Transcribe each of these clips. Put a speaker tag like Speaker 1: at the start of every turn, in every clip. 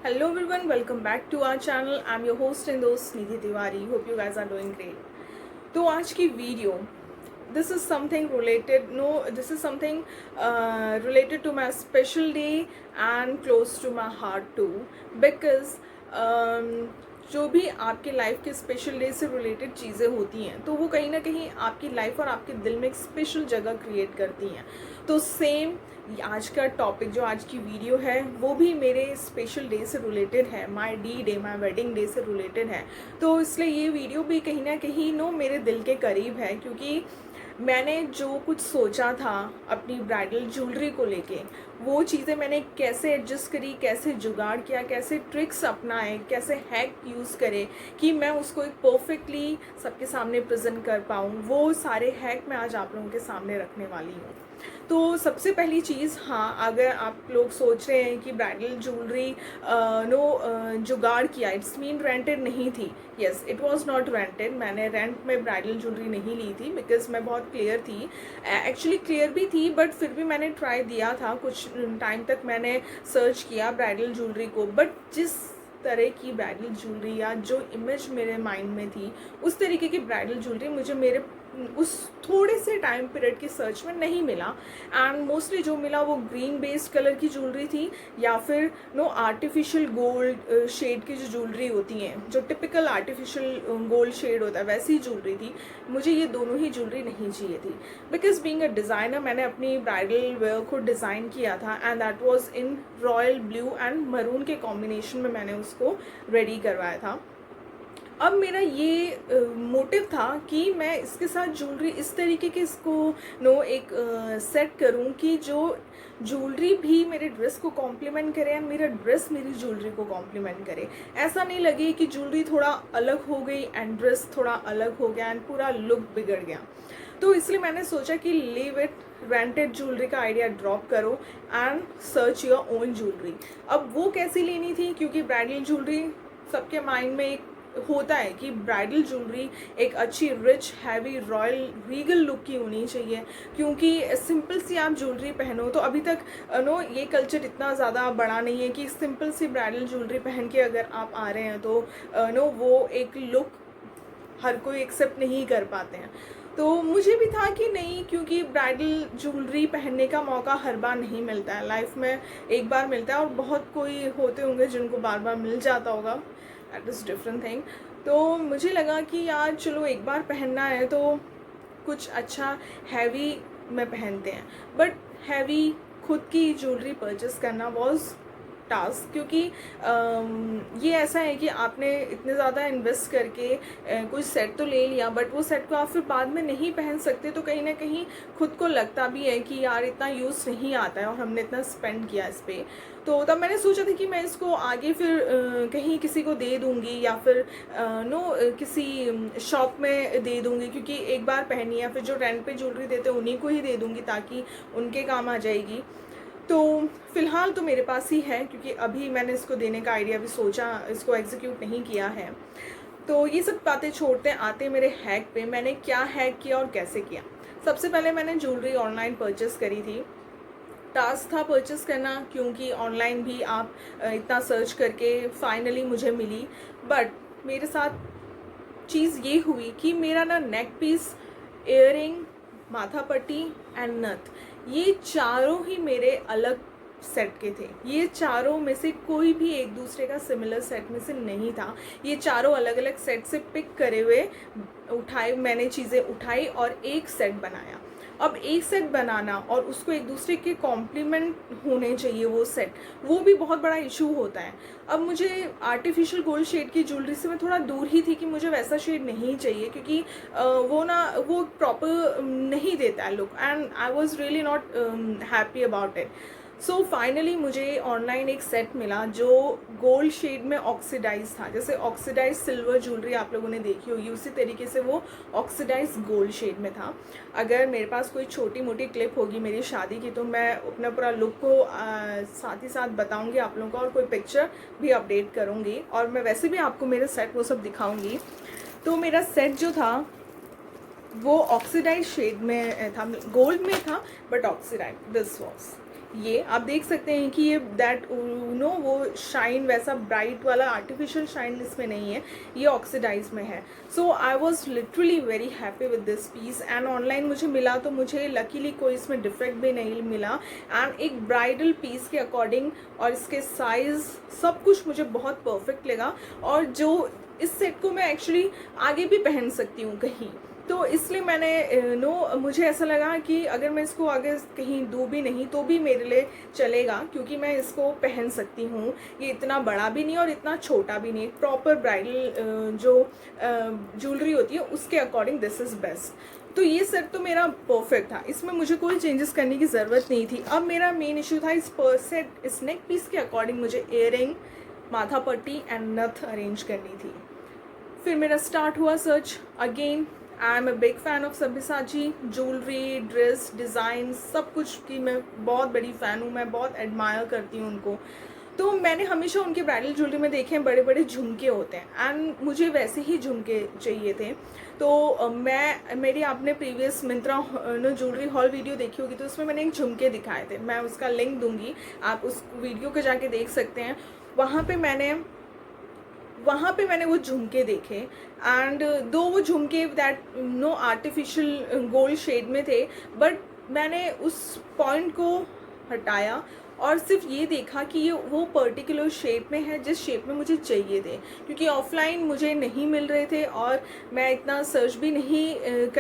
Speaker 1: Hello everyone, welcome back to our channel. I'm your host and host Nidhi Tiwari. Hope you guys are doing great. तो आज की video this is something related this is something related to my special day and close to my heart too because जो भी आपके life के special day से related चीज़ें होती हैं तो वो कहीं ना कहीं आपकी लाइफ और आपके दिल में एक स्पेशल जगह क्रिएट करती हैं। तो सेम आज का टॉपिक जो आज की वीडियो है वो भी मेरे स्पेशल डे से रिलेटेड है, my D day, my wedding day से रिलेटेड है। तो इसलिए ये वीडियो भी कहीं ना कहीं मेरे दिल के करीब है क्योंकि मैंने जो कुछ सोचा था अपनी ब्राइडल ज्वेलरी को लेके वो चीज़ें मैंने कैसे एडजस्ट करी, कैसे जुगाड़ किया, कैसे ट्रिक्स अपनाए, कैसे हैक यूज़ करे कि मैं उसको एक परफेक्टली सबके सामने प्रेजेंट कर पाऊँ, वो सारे हैक मैं आज आप लोगों के सामने रखने वाली हूँ। तो सबसे पहली चीज़, हाँ, अगर आप लोग सोच रहे हैं कि ब्राइडल ज्वेलरी जुगाड़ किया, इट्स मीन रेंटेड नहीं थी। Yes, it was not rented. मैंने रेंट में ब्राइडल ज्वेलरी नहीं ली थी बिकॉज मैं बहुत क्लियर थी, एक्चुअली क्लियर भी थी, बट फिर भी मैंने ट्राई दिया था। कुछ टाइम तक मैंने सर्च किया ब्राइडल ज्वेलरी को, बट जिस तरह की ब्राइडल ज्वेलरी या जो इमेज मेरे माइंड में थी उस तरीके की ब्राइडल ज्वेलरी मुझे मेरे उस थोड़े से टाइम पीरियड की सर्च में नहीं मिला। एंड मोस्टली जो मिला वो ग्रीन बेस्ड कलर की ज्वेलरी थी या फिर आर्टिफिशियल गोल्ड शेड की जो ज्वेलरी होती हैं, जो टिपिकल आर्टिफिशियल गोल्ड शेड होता है, वैसी ज्वेलरी थी। मुझे ये दोनों ही ज्वेलरी नहीं चाहिए थी बिकॉज बीइंग अ डिज़ाइनर मैंने अपनी ब्राइडल वेयर को डिज़ाइन किया था and that was in royal blue and maroon के कॉम्बिनेशन में मैंने उसको रेडी करवाया था। अब मेरा ये मोटिव था कि मैं इसके साथ ज्वेलरी इस तरीके के इसको एक सेट करूं कि जो ज्वेलरी भी मेरे ड्रेस को कॉम्प्लीमेंट करे एंड मेरा ड्रेस मेरी ज्वेलरी को कॉम्प्लीमेंट करे। ऐसा नहीं लगे कि ज्वेलरी थोड़ा अलग हो गई एंड ड्रेस थोड़ा अलग हो गया एंड पूरा लुक बिगड़ गया। तो इसलिए मैंने सोचा कि लीव इट, रेंटेड ज्वेलरी का आइडिया ड्रॉप करो and search your own jewellery. अब वो कैसी लेनी थी, क्योंकि ब्राइडल ज्वेलरी सबके माइंड में एक होता है कि ब्राइडल ज्वेलरी एक अच्छी rich, heavy, royal, Regal look की होनी चाहिए। क्योंकि सिंपल सी आप ज्वेलरी पहनो तो अभी तक ये कल्चर इतना ज़्यादा बड़ा नहीं है कि सिंपल सी ब्राइडल ज्वेलरी पहन के अगर आप आ रहे हैं तो वो एक लुक हर कोई एक्सेप्ट नहीं कर पाते हैं। तो मुझे भी था कि नहीं, क्योंकि ब्राइडल ज्वेलरी पहनने का मौका हर बार नहीं मिलता है, लाइफ में एक बार मिलता है और बहुत कोई होते होंगे जिनको बार बार मिल जाता होगा, दैट इज़ डिफरेंट थिंग। तो मुझे लगा कि यार चलो एक बार पहनना है तो कुछ अच्छा हैवी में पहनते हैं। बट हैवी खुद की ज्वेलरी परचेस करना वॉज टास्क, क्योंकि ये ऐसा है कि आपने इतने ज़्यादा इन्वेस्ट करके कुछ सेट तो ले लिया बट वो सेट को आप फिर बाद में नहीं पहन सकते, तो कहीं ना कहीं खुद को लगता भी है कि यार इतना यूज़ नहीं आता है और हमने इतना स्पेंड किया इस पर। तो तब मैंने सोचा था कि मैं इसको आगे फिर कहीं किसी को दे दूँगी या फिर किसी शॉप में दे दूँगी, क्योंकि एक बार पहनी या फिर जो रेंट पे ज्वेलरी देते हैं उन्हीं को ही दे दूँगी ताकि उनके काम आ जाएगी। तो फ़िलहाल तो मेरे पास ही है, क्योंकि अभी मैंने इसको देने का आइडिया भी सोचा, इसको एग्जीक्यूट नहीं किया है। तो ये सब बातें छोड़ते आते मेरे हैक पे। मैंने क्या हैक किया और कैसे किया। सबसे पहले मैंने ज्वेलरी ऑनलाइन परचेस करी थी। टास्क था परचेस करना, क्योंकि ऑनलाइन भी आप इतना सर्च करके फाइनली मुझे मिली। बट मेरे साथ चीज़ ये हुई कि मेरा ना नेक पीस, इयररिंग, माथा पट्टी एंड नथ, ये चारों ही मेरे अलग सेट के थे। ये चारों में से कोई भी एक दूसरे का सिमिलर सेट में से नहीं था। ये चारों अलग अलग सेट से पिक करे हुए मैंने चीज़ें उठाई और एक सेट बनाया। अब एक सेट बनाना और उसको एक दूसरे के कॉम्प्लीमेंट होने चाहिए वो सेट, वो भी बहुत बड़ा इशू होता है। अब मुझे आर्टिफिशियल गोल्ड शेड की ज्वेलरी से मैं थोड़ा दूर ही थी कि मुझे वैसा शेड नहीं चाहिए, क्योंकि वो प्रॉपर नहीं देता है look and I was really not happy about it. So finally मुझे ऑनलाइन एक सेट मिला जो गोल्ड शेड में ऑक्सीडाइज था। जैसे ऑक्सीडाइज सिल्वर ज्वेलरी आप लोगों ने देखी होगी, उसी तरीके से वो ऑक्सीडाइज गोल्ड शेड में था। अगर मेरे पास कोई छोटी मोटी क्लिप होगी मेरी शादी की तो मैं अपना पूरा लुक को साथ ही साथ बताऊंगी आप लोगों को, और कोई पिक्चर भी अपडेट करूंगी, और मैं वैसे भी आपको मेरे सेट वो सब दिखाऊंगी। तो मेरा सेट जो था वो ऑक्सीडाइज शेड में था, गोल्ड में था बट ऑक्सीडाइज दिस वॉज। ये आप देख सकते हैं कि ये दैट वो शाइन वैसा ब्राइट वाला आर्टिफिशियल शाइन इसमें नहीं है, ये ऑक्सीडाइज में है. So I was literally very happy with this piece. And online मुझे मिला तो मुझे लकीली कोई इसमें डिफेक्ट भी नहीं मिला. एंड एक ब्राइडल पीस के अकॉर्डिंग और इसके साइज़ सब कुछ मुझे बहुत परफेक्ट लगा. और जो इस सेट को मैं एक्चुअली आगे भी पहन सकती हूँ कहीं, तो इसलिए मैंने मुझे ऐसा लगा कि अगर मैं इसको आगे कहीं दूँ भी नहीं तो भी मेरे लिए चलेगा, क्योंकि मैं इसको पहन सकती हूँ. ये इतना बड़ा भी नहीं और इतना छोटा भी नहीं, प्रॉपर ब्राइडल जो ज्वेलरी होती है उसके अकॉर्डिंग दिस इज़ बेस्ट. तो ये सेट तो मेरा परफेक्ट था, इसमें मुझे कोई चेंजेस करने की ज़रूरत नहीं थी. अब मेरा मेन इशू था इस नेक पीस के अकॉर्डिंग मुझे इयररिंग, माथा पट्टी एंड नथ अरेंज करनी थी. फिर मेरा स्टार्ट हुआ search again. I am a big fan of Sabyasachi jewellery, dress, design, सब कुछ की मैं बहुत बड़ी फ़ैन हूँ. मैं बहुत एडमायर करती हूँ उनको. तो मैंने हमेशा उनके ब्राइडल ज्वेलरी में देखे हैं बड़े बड़े झुमके होते हैं, एंड मुझे वैसे ही झुमके चाहिए थे. तो मेरी आपने previous Myntra jewellery hall video देखी होगी, तो उसमें मैंने एक झुमके दिखाए थे. मैं उसका लिंक दूंगी, आप उस वीडियो को जाके देख सकते हैं. वहाँ पे मैंने वो झुमके देखे. एंड दो वो झुमके दैट आर्टिफिशियल गोल्ड शेड में थे, बट मैंने उस पॉइंट को हटाया और सिर्फ ये देखा कि ये वो पर्टिकुलर शेप में है जिस शेप में मुझे चाहिए थे, क्योंकि ऑफलाइन मुझे नहीं मिल रहे थे और मैं इतना सर्च भी नहीं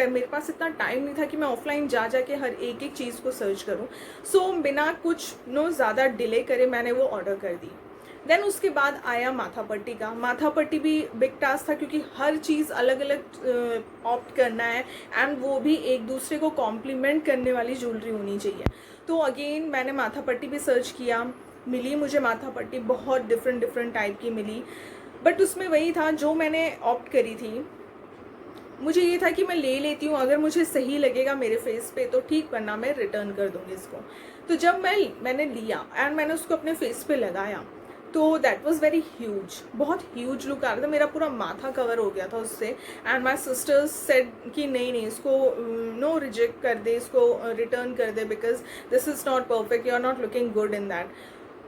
Speaker 1: मेरे पास इतना टाइम नहीं था कि मैं ऑफलाइन जा के हर एक चीज़ को सर्च करूं. सो बिना कुछ ज़्यादा डिले करे मैंने वो ऑर्डर कर दी. देन उसके बाद आया माथा पट्टी का. माथा पट्टी भी बिग टास्क था, क्योंकि हर चीज़ अलग अलग ऑप्ट करना है, एंड वो भी एक दूसरे को कॉम्प्लीमेंट करने वाली ज्वेलरी होनी चाहिए. तो अगेन मैंने माथा पट्टी भी सर्च किया, मिली मुझे माथा पट्टी बहुत डिफरेंट टाइप की मिली. बट उसमें वही था जो मैंने ऑप्ट करी थी. मुझे ये था कि मैं ले लेती हूँ, अगर मुझे सही लगेगा मेरे फेस पे तो ठीक, वरना मैं रिटर्न कर दूँगी इसको. तो जब मैंने लिया एंड मैंने उसको अपने फेस पे लगाया, तो दैट वॉज़ वेरी ह्यूज. बहुत ह्यूज लुक आ रहा था, मेरा पूरा माथा कवर हो गया था उससे. एंड माई सिस्टर्स सेड कि नहीं इसको रिजेक्ट कर दे, इसको रिटर्न कर दे, because this is not perfect, you are not looking good in that.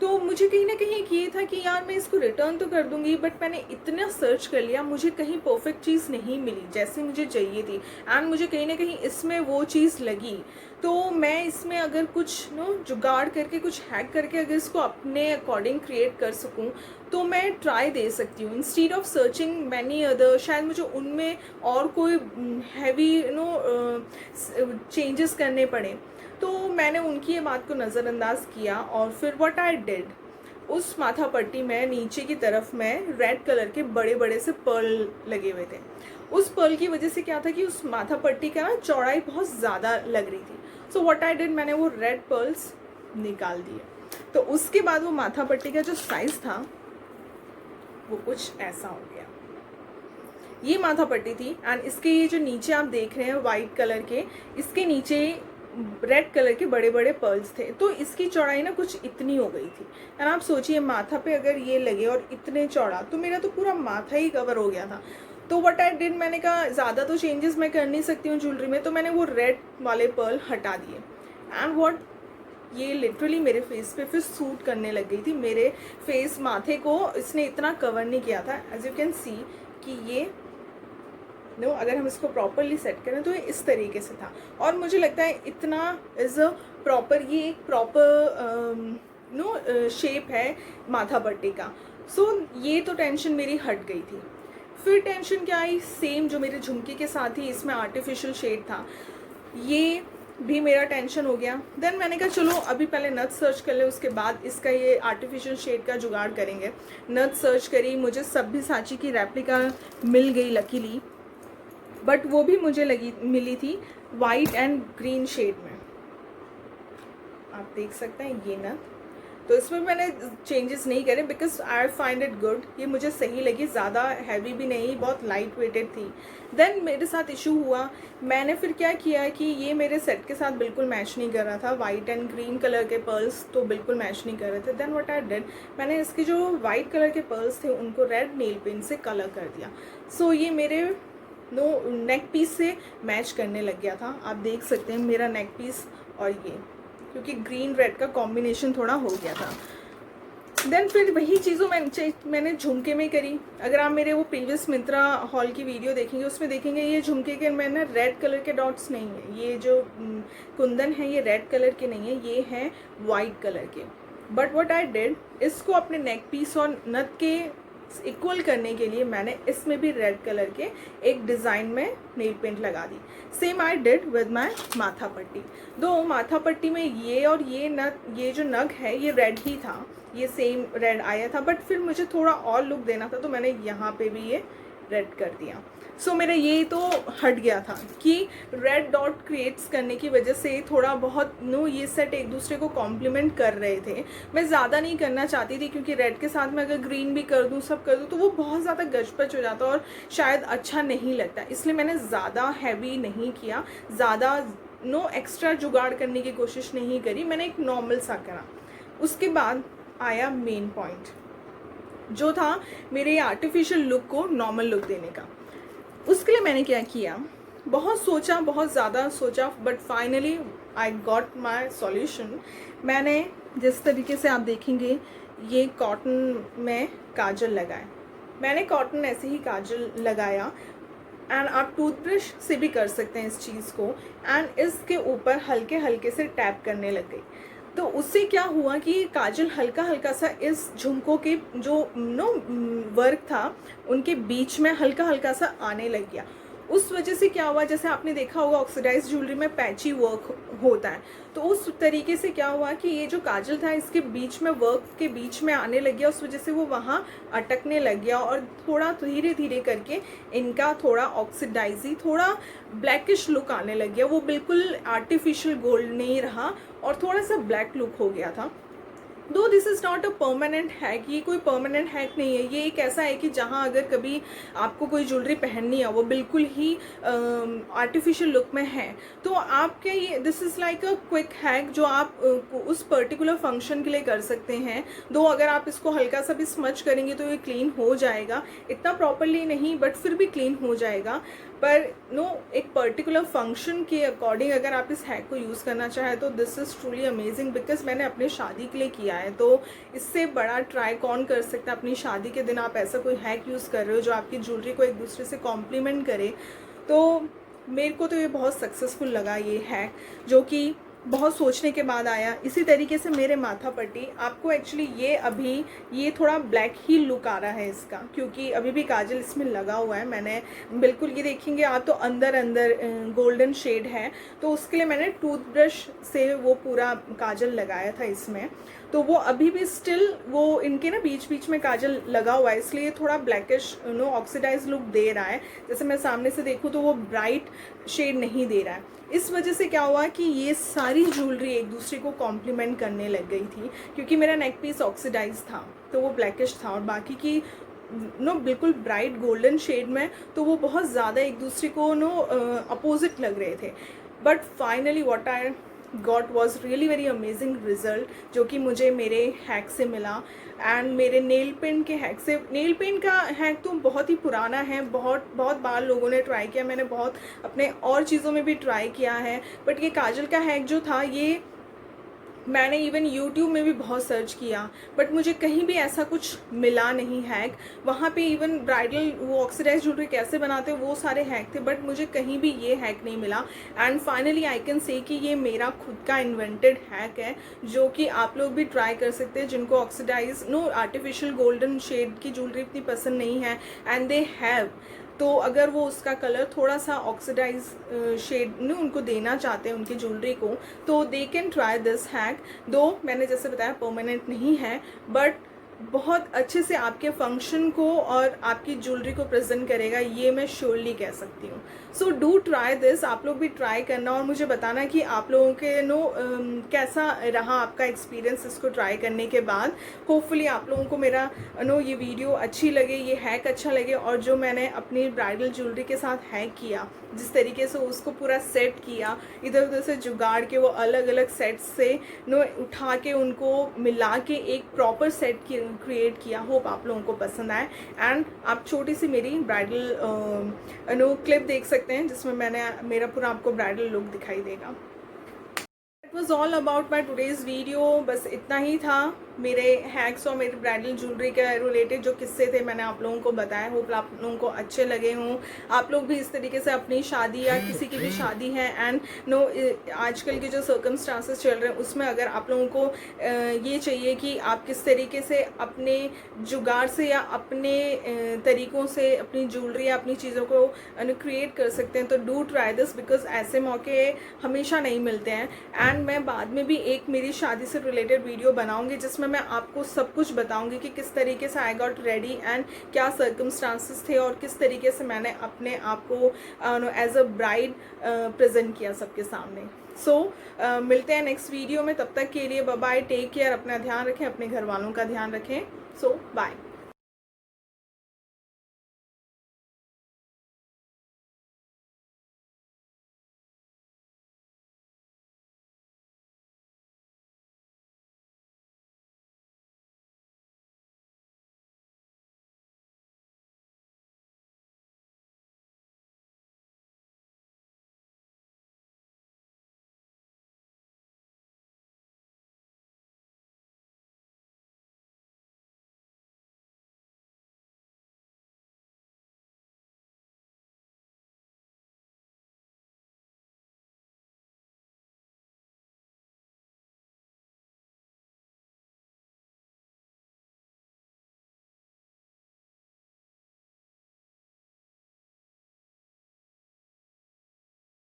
Speaker 1: तो मुझे कहीं ना कहीं एक ये था कि यार मैं इसको रिटर्न तो कर दूंगी, बट मैंने इतना सर्च कर लिया, मुझे कहीं परफेक्ट चीज़ नहीं मिली जैसी मुझे चाहिए थी. एंड मुझे कहीं ना कहीं इसमें वो चीज़ लगी. तो मैं इसमें अगर कुछ जुगाड़ करके, कुछ हैक करके अगर इसको अपने अकॉर्डिंग क्रिएट कर सकूं, तो मैं ट्राई दे सकती हूँ. Instead of searching many other, शायद मुझे उनमें और कोई हैवी चेंजेस करने पड़े. तो मैंने उनकी ये बात को नज़रअंदाज किया और फिर व्हाट आई डिड, उस माथा पट्टी में नीचे की तरफ में रेड कलर के बड़े बड़े से पर्ल लगे हुए थे. उस पर्ल की वजह से क्या था कि उस माथा पट्टी का चौड़ाई बहुत ज़्यादा लग रही थी. सो व्हाट आई डिड, मैंने वो रेड पर्ल्स निकाल दिए. तो उसके बाद वो माथा पट्टी का जो साइज़ था वो कुछ ऐसा हो गया. ये माथा पट्टी थी एंड इसके ये जो नीचे आप देख रहे हैं वाइट कलर के, इसके नीचे रेड कलर के बड़े बड़े पर्ल्स थे. तो इसकी चौड़ाई कुछ इतनी हो गई थी. एंड आप सोचिए माथा पे अगर ये लगे और इतने चौड़ा, तो मेरा तो पूरा माथा ही कवर हो गया था. तो व्हाट आई डिड, मैंने कहा ज़्यादा तो चेंजेस मैं कर नहीं सकती हूँ ज्वेलरी में, तो मैंने वो रेड वाले पर्ल हटा दिए. एंड व्हाट, ये लिटरली मेरे फेस पे फिर सूट करने लग गई थी. मेरे फेस, माथे को इसने इतना कवर नहीं किया था. एज यू कैन सी कि ये अगर हम इसको प्रॉपरली सेट करें तो ये इस तरीके से था. और मुझे लगता है इतना इज़ अ प्रॉपर, ये एक प्रॉपर शेप है माथा पट्टी का. सो ये तो टेंशन मेरी हट गई थी. फिर टेंशन क्या आई, सेम जो मेरे झुमके के साथ ही इसमें आर्टिफिशियल शेड था, ये भी मेरा टेंशन हो गया. देन मैंने कहा चलो अभी पहले नथ सर्च कर ले, उसके बाद इसका ये आर्टिफिशियल शेड का जुगाड़ करेंगे. नथ सर्च करी, मुझे सब्यसाची की रेप्लिका मिल गई लकीली, बट वो भी मुझे मिली थी वाइट एंड ग्रीन शेड में. आप देख सकते हैं ये नथ. तो इसमें मैंने चेंजेस नहीं करे because I find it good. ये मुझे सही लगी, ज़्यादा हैवी भी नहीं, बहुत लाइट वेटेड थी. देन मेरे साथ इशू हुआ, मैंने फिर क्या किया कि ये मेरे सेट के साथ बिल्कुल मैच नहीं कर रहा था. वाइट एंड ग्रीन कलर के पर्ल्स तो बिल्कुल मैच नहीं कर रहे थे. देन व्हाट आई डिड, मैंने इसके जो वाइट कलर के पर्ल्स थे उनको रेड नेल पेंट से कलर कर दिया. सो ये मेरे नेक पीस से मैच करने लग गया था. आप देख सकते हैं मेरा नेक पीस और ये क्योंकि ग्रीन रेड का कॉम्बिनेशन थोड़ा हो गया था। देन फिर वही चीज़ों मैंने झुमके में करी। अगर आप मेरे वो प्रीवियस मिंत्रा हॉल की वीडियो देखेंगे उसमें देखेंगे ये झुमके के मैंने रेड कलर के डॉट्स नहीं है, ये जो कुंदन है ये रेड कलर के नहीं है, ये हैं वाइट कलर के। बट व्हाट आई डिड, इसको अपने नेक पीस और नथ के इक्वल करने के लिए मैंने इसमें भी रेड कलर के एक डिज़ाइन में नेल पेंट लगा दी। Same I did with my माथा पट्टी। दो माथा पट्टी में ये और ये जो नग है ये रेड ही था, ये सेम रेड आया था, बट फिर मुझे थोड़ा और लुक देना था तो मैंने यहाँ पे भी ये रेड कर दिया। सो मेरा ये तो हट गया था कि रेड डॉट क्रिएट्स करने की वजह से थोड़ा बहुत ये सेट एक दूसरे को कॉम्प्लीमेंट कर रहे थे। मैं ज़्यादा नहीं करना चाहती थी क्योंकि रेड के साथ में अगर ग्रीन भी कर दूँ सब कर दूँ तो वो बहुत ज़्यादा गजपच हो जाता और शायद अच्छा नहीं लगता, इसलिए मैंने ज़्यादा हैवी नहीं किया, ज़्यादा एक्स्ट्रा जुगाड़ करने की कोशिश नहीं करी, मैंने एक नॉर्मल सा करा। उसके बाद आया मेन पॉइंट जो था मेरे आर्टिफिशियल लुक को नॉर्मल लुक देने का। उसके लिए मैंने क्या किया, बहुत सोचा, बहुत ज़्यादा सोचा, but finally I got my solution. मैंने जिस तरीके से आप देखेंगे ये कॉटन में काजल लगाए, मैंने कॉटन ऐसे ही काजल लगाया एंड आप टूथब्रश से भी कर सकते हैं इस चीज़ को, एंड इसके ऊपर हल्के हल्के से टैप करने लग गई। तो उससे क्या हुआ कि काजल हल्का हल्का सा इस झुमकों के जो वर्क था उनके बीच में हल्का हल्का सा आने लग गया। उस वजह से क्या हुआ, जैसे आपने देखा होगा ऑक्सीडाइज ज्वेलरी में पैची वर्क होता है, तो उस तरीके से क्या हुआ कि ये जो काजल था इसके बीच में वर्क के बीच में आने लग गया, उस वजह से वो वहाँ अटकने लग गया और थोड़ा धीरे धीरे करके इनका थोड़ा ऑक्सीडाइजी, थोड़ा ब्लैकिश लुक आने लग गया। वो बिल्कुल आर्टिफिशियल गोल्ड नहीं रहा और थोड़ा सा ब्लैक लुक हो गया था। दो this is not a permanent hack, ये कोई परमानेंट हैक नहीं है, ये एक ऐसा है कि जहाँ अगर कभी आपको कोई ज्वेलरी पहननी है वो बिल्कुल ही आर्टिफिशियल लुक में है तो आपके ये this is like a quick hack जो आप उस पर्टिकुलर फंक्शन के लिए कर सकते हैं। दो अगर आप इसको हल्का सा भी स्मच करेंगे तो ये क्लीन हो जाएगा, इतना प्रॉपरली नहीं बट फिर भी क्लीन हो जाएगा। पर एक पर्टिकुलर फंक्शन के अकॉर्डिंग अगर आप इस हैक को यूज़ करना चाहें तो this is truly amazing, because मैंने अपने शादी के लिए किया है, तो इससे बड़ा ट्राई कौन कर सकता है। अपनी शादी के दिन आप ऐसा कोई हैक यूज़ कर रहे हो जो आपकी ज्वेलरी को एक दूसरे से कॉम्प्लीमेंट करे, तो मेरे को तो ये बहुत सक्सेसफुल लगा ये हैक, जो कि बहुत सोचने के बाद आया। इसी तरीके से मेरे माथा पट्टी आपको एक्चुअली ये थोड़ा ब्लैक ही लुक आ रहा है इसका, क्योंकि अभी भी काजल इसमें लगा हुआ है। मैंने बिल्कुल ये देखेंगे आप तो अंदर गोल्डन शेड है, तो उसके लिए मैंने टूथब्रश से वो पूरा काजल लगाया था इसमें, तो वो अभी भी स्टिल वो इनके बीच बीच में काजल लगा हुआ है, इसलिए थोड़ा ब्लैकिश ऑक्सीडाइज लुक दे रहा है। जैसे मैं सामने से देखूँ तो वो ब्राइट शेड नहीं दे रहा है। इस वजह से क्या हुआ कि ये सारी ज्वेलरी एक दूसरे को कॉम्प्लीमेंट करने लग गई थी, क्योंकि मेरा नेक पीस ऑक्सीडाइज था तो वो ब्लैकिश था और बाकी की बिल्कुल ब्राइट गोल्डन शेड में, तो वो बहुत ज़्यादा एक दूसरे को अपोजिट लग रहे थे। But finally what I got was really very amazing result जो कि मुझे मेरे हैक से मिला एंड मेरे नेल पेंट के हैक से। नेल पेंट का हैक तो बहुत ही पुराना है, बहुत बार लोगों ने ट्राई किया, मैंने बहुत अपने और चीज़ों में भी ट्राई किया है, बट ये काजल का हैक जो था ये मैंने इवन YouTube में भी बहुत सर्च किया बट मुझे कहीं भी ऐसा कुछ मिला नहीं हैक। वहाँ पे इवन ब्राइडल वो ऑक्सीडाइज ज्वेलरी कैसे बनाते हैं वो सारे हैक थे, बट मुझे कहीं भी ये हैक नहीं मिला। And finally I can say कि ये मेरा खुद का इन्वेंटेड हैक है जो कि आप लोग भी ट्राई कर सकते हैं जिनको ऑक्सीडाइज आर्टिफिशियल गोल्डन शेड की ज्वेलरी इतनी पसंद नहीं है एंड दे हैव, तो अगर वो उसका कलर थोड़ा सा ऑक्सीडाइज शेड उनको देना चाहते हैं उनकी ज्वेलरी को, तो they can try this hack. दो मैंने जैसे बताया परमानेंट नहीं है बट बहुत अच्छे से आपके फंक्शन को और आपकी ज्वेलरी को प्रेजेंट करेगा, ये मैं श्योरली कह सकती हूँ। सो डू ट्राई दिस, आप लोग भी ट्राई करना और मुझे बताना कि आप लोगों के कैसा रहा आपका एक्सपीरियंस इसको ट्राई करने के बाद। होपफुली आप लोगों को मेरा ये वीडियो अच्छी लगे, ये हैक अच्छा लगे, और जो मैंने अपनी ब्राइडल ज्वेलरी के साथ हैक किया, जिस तरीके से उसको पूरा सेट किया, इधर उधर से जुगाड़ के वो अलग अलग सेट्स से उठा के उनको मिला के एक प्रॉपर सेट क्रिएट किया, होप आप लोगों को पसंद आए। एंड आप छोटी सी मेरी ब्राइडल क्लिप देख सकते हैं जिसमें मैंने मेरा पूरा आपको ब्राइडल लुक दिखाई देगा। Was all about my today's video. बस इतना ही था, मेरे हैक्स और मेरे ब्राइडल ज्वेलरी के रिलेटेड जो किस्से थे मैंने आप लोगों को बताया। होप आप लोगों को अच्छे लगे हों। आप लोग भी इस तरीके से अपनी शादी या किसी की भी शादी है एंड नो आजकल के जो सर्कमस्टांसेस चल रहे हैं उसमें अगर आप लोगों को ये चाहिए कि आप किस तरीके से अपने जुगाड़ से या अपने तरीक़ों से अपनी ज्वेलरी या अपनी चीज़ों को क्रिएट कर सकते हैं, तो डू ट्राई दिस, बिकॉज ऐसे मौके हमेशा नहीं मिलते हैं। एंड मैं बाद में भी एक मेरी शादी से रिलेटेड वीडियो बनाऊंगी जिसमें मैं आपको सब कुछ बताऊंगी कि किस तरीके से आई गॉट रेडी एंड क्या सर्कमस्टांसेस थे और किस तरीके से मैंने अपने आप को एज अ ब्राइड प्रेजेंट किया सबके सामने। सो मिलते हैं नेक्स्ट वीडियो में, तब तक के लिए बाय बाय, टेक केयर, अपना ध्यान रखें, अपने घर वालों का ध्यान रखें। सो बाय।